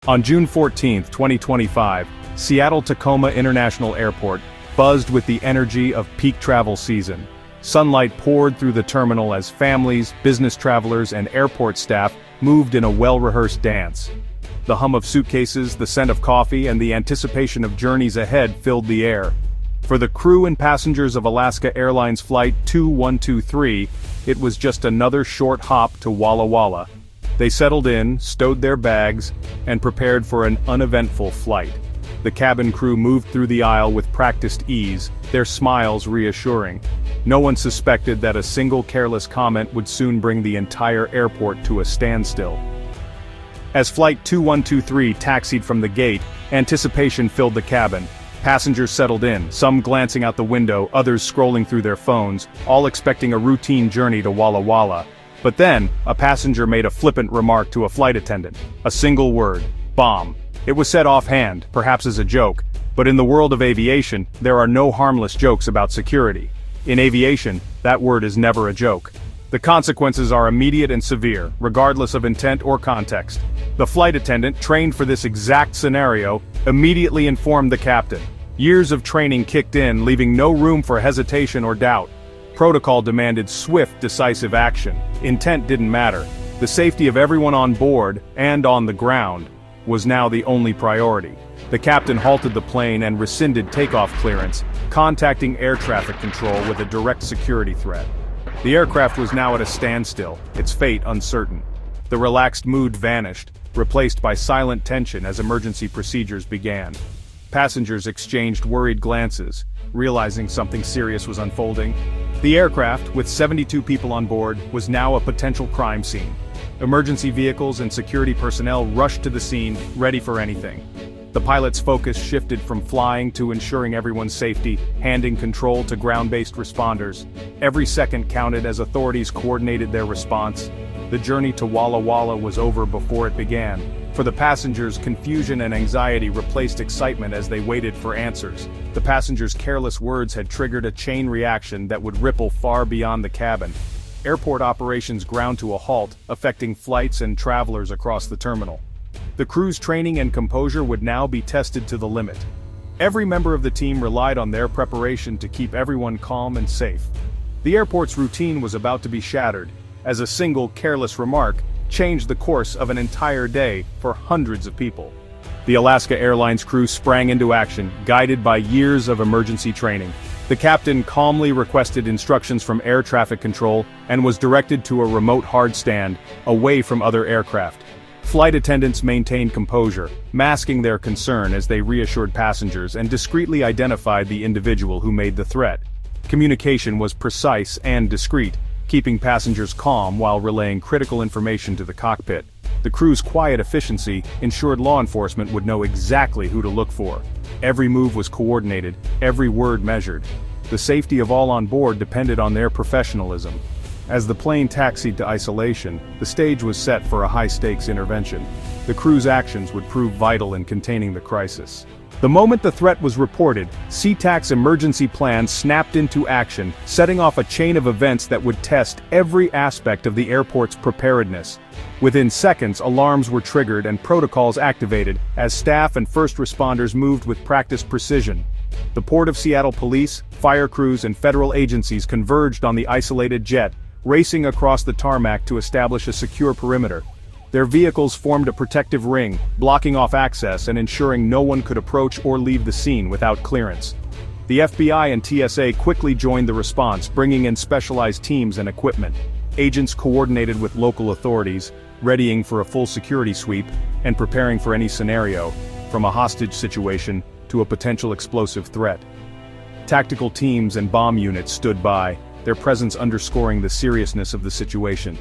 On June 14, 2025, Seattle-Tacoma International Airport buzzed with the energy of peak travel season. Sunlight poured through the terminal as families, business travelers, and airport staff moved in a well-rehearsed dance. The hum of suitcases, the scent of coffee, and the anticipation of journeys ahead filled the air. For the crew and passengers of Alaska Airlines Flight 2123, it was just another short hop to Walla Walla. They settled in, stowed their bags, and prepared for an uneventful flight. The cabin crew moved through the aisle with practiced ease, their smiles reassuring. No one suspected that a single careless comment would soon bring the entire airport to a standstill. As Flight 2123 taxied from the gate, anticipation filled the cabin. Passengers settled in, some glancing out the window, others scrolling through their phones, all expecting a routine journey to Walla Walla. But then, a passenger made a flippant remark to a flight attendant. A single word: bomb. It was said offhand, perhaps as a joke, but in the world of aviation, there are no harmless jokes about security. In aviation, that word is never a joke. The consequences are immediate and severe, regardless of intent or context. The flight attendant, trained for this exact scenario, immediately informed the captain. Years of training kicked in, leaving no room for hesitation or doubt. Protocol demanded swift, decisive action. Intent didn't matter. The safety of everyone on board, and on the ground, was now the only priority. The captain halted the plane and rescinded takeoff clearance, contacting air traffic control with a direct security threat. The aircraft was now at a standstill, its fate uncertain. The relaxed mood vanished, replaced by silent tension as emergency procedures began. Passengers exchanged worried glances, realizing something serious was unfolding. The aircraft, with 72 people on board, was now a potential crime scene. Emergency vehicles and security personnel rushed to the scene, ready for anything. The pilot's focus shifted from flying to ensuring everyone's safety, handing control to ground-based responders. Every second counted as authorities coordinated their response. The journey to Walla Walla was over before it began. For the passengers, confusion and anxiety replaced excitement as they waited for answers. The passengers' careless words had triggered a chain reaction that would ripple far beyond the cabin. Airport operations ground to a halt, affecting flights and travelers across the terminal. The crew's training and composure would now be tested to the limit. Every member of the team relied on their preparation to keep everyone calm and safe. The airport's routine was about to be shattered, as a single careless remark changed the course of an entire day for hundreds of people. The Alaska Airlines crew sprang into action, guided by years of emergency training. The captain calmly requested instructions from air traffic control and was directed to a remote hard stand, away from other aircraft. Flight attendants maintained composure, masking their concern as they reassured passengers and discreetly identified the individual who made the threat. Communication was precise and discreet, keeping passengers calm while relaying critical information to the cockpit. The crew's quiet efficiency ensured law enforcement would know exactly who to look for. Every move was coordinated, every word measured. The safety of all on board depended on their professionalism. As the plane taxied to isolation, the stage was set for a high-stakes intervention. The crew's actions would prove vital in containing the crisis. The moment the threat was reported, SeaTac's emergency plan snapped into action, setting off a chain of events that would test every aspect of the airport's preparedness. Within seconds, alarms were triggered and protocols activated, as staff and first responders moved with practiced precision. The Port of Seattle police, fire crews, and federal agencies converged on the isolated jet, racing across the tarmac to establish a secure perimeter. Their vehicles formed a protective ring, blocking off access and ensuring no one could approach or leave the scene without clearance. The FBI and TSA quickly joined the response, bringing in specialized teams and equipment. Agents coordinated with local authorities, readying for a full security sweep, and preparing for any scenario, from a hostage situation to a potential explosive threat. Tactical teams and bomb units stood by, their presence underscoring the seriousness of the situation.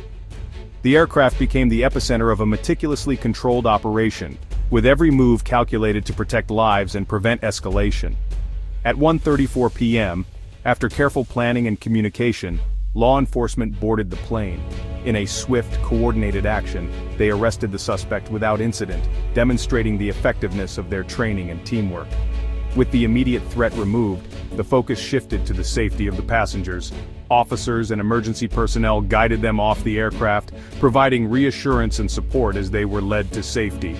The aircraft became the epicenter of a meticulously controlled operation, with every move calculated to protect lives and prevent escalation. At 1:34 p.m., after careful planning and communication, law enforcement boarded the plane. In a swift, coordinated action, they arrested the suspect without incident, demonstrating the effectiveness of their training and teamwork. With the immediate threat removed, the focus shifted to the safety of the passengers. Officers and emergency personnel guided them off the aircraft, providing reassurance and support as they were led to safety.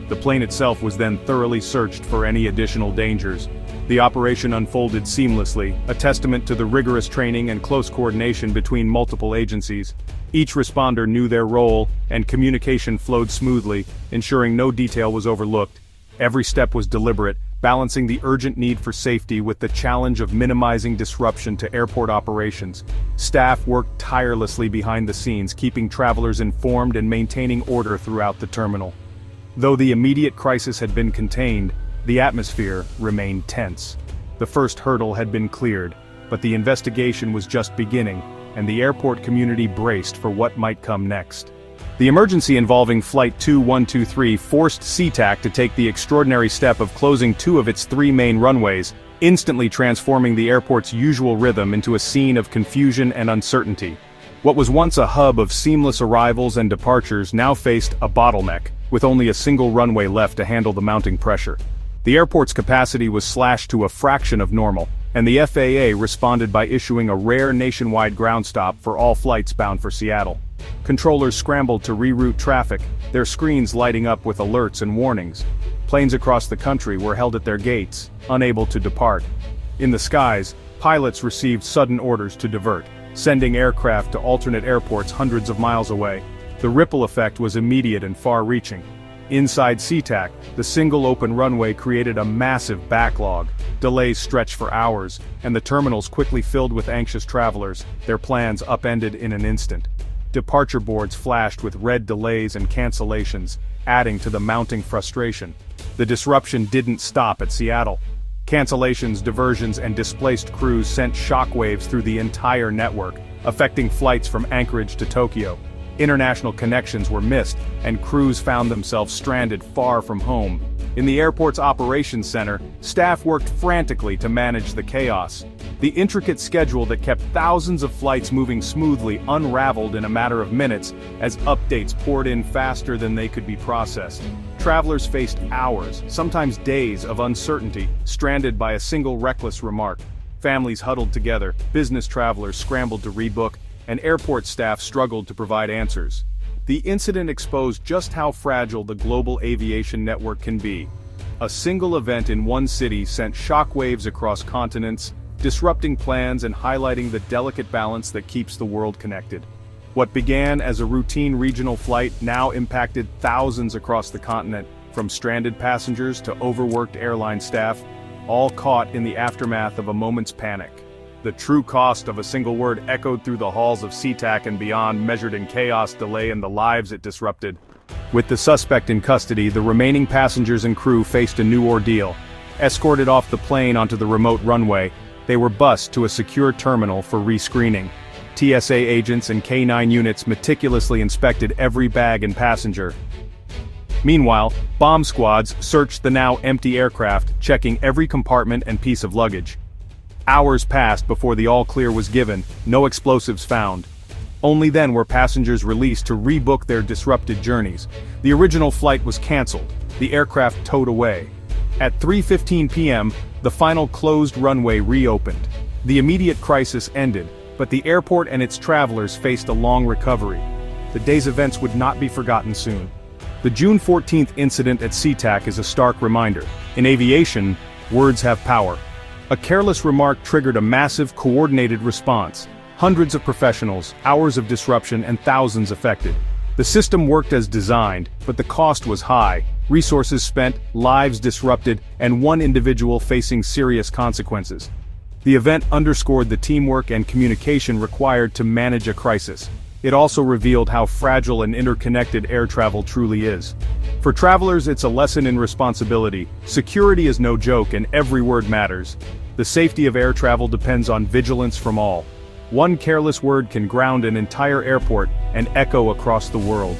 The plane itself was then thoroughly searched for any additional dangers. The operation unfolded seamlessly, a testament to the rigorous training and close coordination between multiple agencies. Each responder knew their role, and communication flowed smoothly, ensuring no detail was overlooked. Every step was deliberate, balancing the urgent need for safety with the challenge of minimizing disruption to airport operations. Staff worked tirelessly behind the scenes, keeping travelers informed and maintaining order throughout the terminal. Though the immediate crisis had been contained, the atmosphere remained tense. The first hurdle had been cleared, but the investigation was just beginning, and the airport community braced for what might come next. The emergency involving Flight 2123 forced SeaTac to take the extraordinary step of closing two of its three main runways, instantly transforming the airport's usual rhythm into a scene of confusion and uncertainty. What was once a hub of seamless arrivals and departures now faced a bottleneck, with only a single runway left to handle the mounting pressure. The airport's capacity was slashed to a fraction of normal, and the FAA responded by issuing a rare nationwide ground stop for all flights bound for Seattle. Controllers scrambled to reroute traffic, their screens lighting up with alerts and warnings. Planes across the country were held at their gates, unable to depart. In the skies, pilots received sudden orders to divert, sending aircraft to alternate airports hundreds of miles away. The ripple effect was immediate and far-reaching. Inside SeaTac, the single open runway created a massive backlog. Delays stretched for hours, and the terminals quickly filled with anxious travelers, their plans upended in an instant. Departure boards flashed with red delays and cancellations, adding to the mounting frustration. The disruption didn't stop at Seattle. Cancellations, diversions, and displaced crews sent shockwaves through the entire network, affecting flights from Anchorage to Tokyo. International connections were missed, and crews found themselves stranded far from home. In the airport's operations center, staff worked frantically to manage the chaos. The intricate schedule that kept thousands of flights moving smoothly unraveled in a matter of minutes as updates poured in faster than they could be processed. Travelers faced hours, sometimes days, of uncertainty, stranded by a single reckless remark. Families huddled together, business travelers scrambled to rebook, and airport staff struggled to provide answers. The incident exposed just how fragile the global aviation network can be. A single event in one city sent shockwaves across continents, disrupting plans and highlighting the delicate balance that keeps the world connected. What began as a routine regional flight now impacted thousands across the continent, from stranded passengers to overworked airline staff, all caught in the aftermath of a moment's panic. The true cost of a single word echoed through the halls of SeaTac and beyond, measured in chaos, delay, and the lives it disrupted. With the suspect in custody, the remaining passengers and crew faced a new ordeal. Escorted off the plane onto the remote runway, they were bused to a secure terminal for rescreening. TSA agents and K-9 units meticulously inspected every bag and passenger. Meanwhile, bomb squads searched the now empty aircraft, checking every compartment and piece of luggage. Hours passed before the all-clear was given, no explosives found. Only then were passengers released to rebook their disrupted journeys. The original flight was canceled, the aircraft towed away. At 3:15 p.m., the final closed runway reopened. The immediate crisis ended, but the airport and its travelers faced a long recovery. The day's events would not be forgotten soon. The June 14th incident at SeaTac is a stark reminder. In aviation, words have power. A careless remark triggered a massive, coordinated response. Hundreds of professionals, hours of disruption, and thousands affected. The system worked as designed, but the cost was high. Resources spent, lives disrupted, and one individual facing serious consequences. The event underscored the teamwork and communication required to manage a crisis. It also revealed how fragile and interconnected air travel truly is. For travelers, it's a lesson in responsibility. Security is no joke, and every word matters. The safety of air travel depends on vigilance from all. One careless word can ground an entire airport and echo across the world.